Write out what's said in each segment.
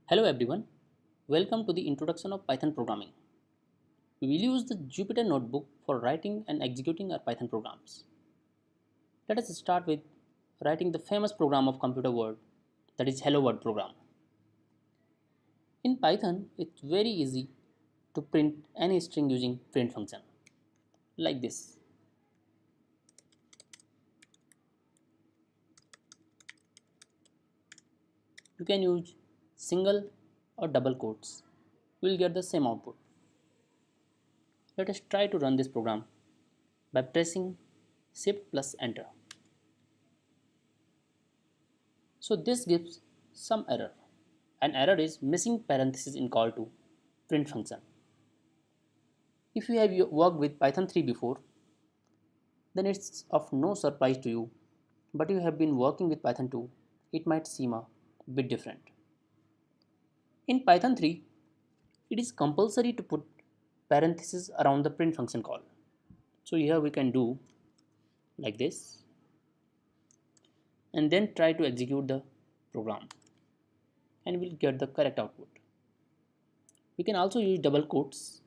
Hello everyone, welcome to the introduction of Python programming. We will use the Jupyter notebook for writing and executing our Python programs. Let us start with writing the famous program of computer world, that is Hello World program. In Python, it's very easy to print any string using print function like this. You can use single or double quotes. We will get the same output. Let us try to run this program by pressing Shift plus Enter. So this gives some error. An error is missing parenthesis in call to print function. If you have worked with Python 3 before, then it's of no surprise to you, but you have been working with Python 2, it might seem a bit different. In Python 3, it is compulsory to put parentheses around the print function call. So here we can do like this and then try to execute the program and we'll get the correct output. We can also use double quotes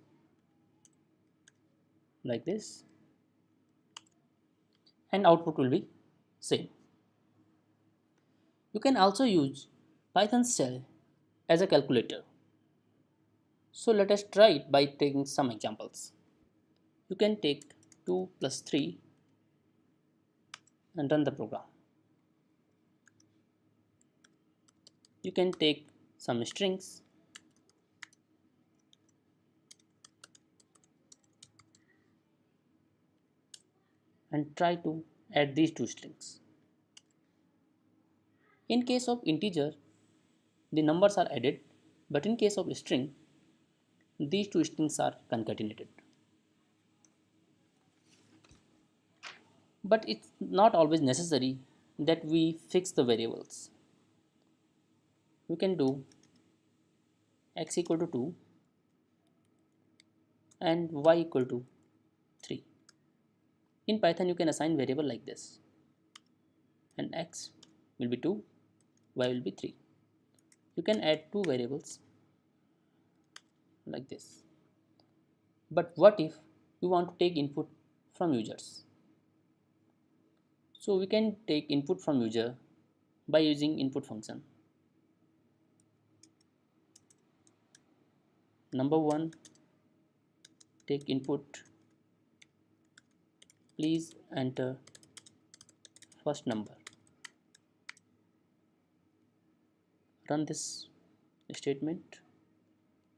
like this and output will be same. You can also use Python shell as a calculator. So let us try it by taking some examples. You can take 2 plus 3 and run the program. You can take some strings and try to add these two strings. In case of integer, the numbers are added, but in case of string, these two strings are concatenated. But it's not always necessary that we fix the variables. We can do x equal to 2 and y equal to 3. In Python, you can assign variable like this, and x will be 2, y will be 3. You can add two variables like this. But what if you want to take input from users? So we can take input from user by using input function. Number 1, take input, please enter first number. Run this statement.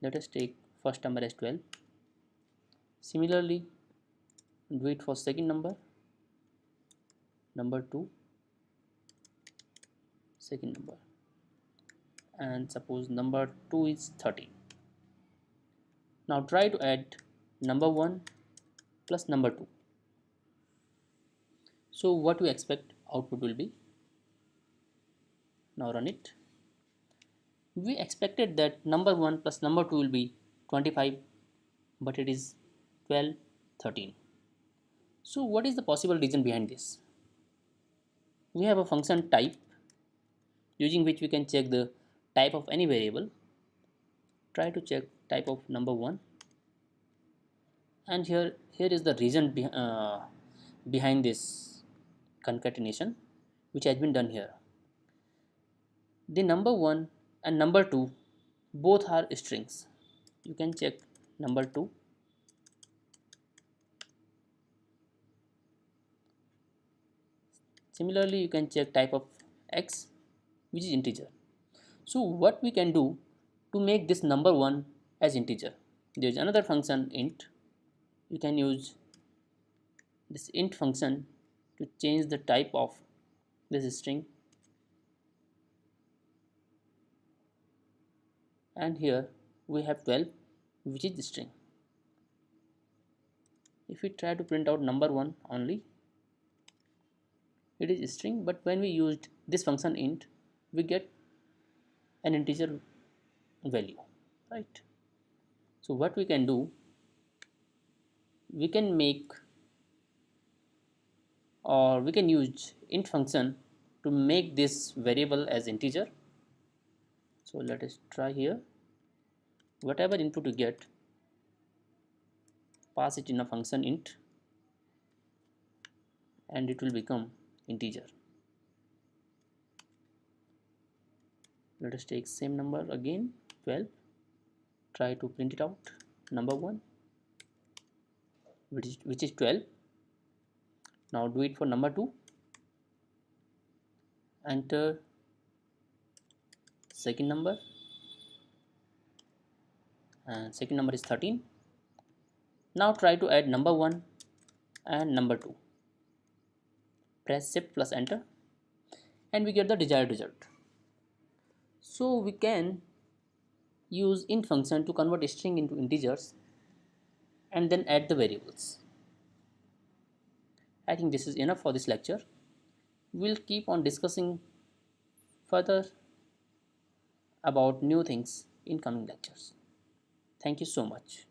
Let us take first number as 12. Similarly, do it for second number, number 2, second number, and suppose number 2 is 13. Now try to add number 1 plus number 2. So what you expect output will be. Now run it. We expected that number 1 plus number 2 will be 25, but it is 12, 13. So what is the possible reason behind this? We have a function type using which we can check the type of any variable. Try to check type of number 1, and here is the reason behind this concatenation which has been done here. The number 1 and number 2 both are strings. You can check number 2. Similarly, you can check type of x, which is integer. So what we can do to make this number 1 as integer? There is another function int. You can use this int function to change the type of this string, and here we have 12, which is the string. If we try to print out number 1 only, it is string, but when we used this function int, we get an integer value, right? So what we can do, we can make, or we can use int function to make this variable as integer. So let us try here. Whatever input you get, pass it in a function int and it will become integer. Let us take same number again, 12. Try to print it out. Number 1, which is 12. Now do it for number 2. Enter second number, and second number is 13. Now try to add number 1 and number 2. Press shift plus enter and we get the desired result. So we can use int function to convert a string into integers and then add the variables. I think this is enough for this lecture. We'll keep on discussing further about new things in coming lectures. Thank you so much.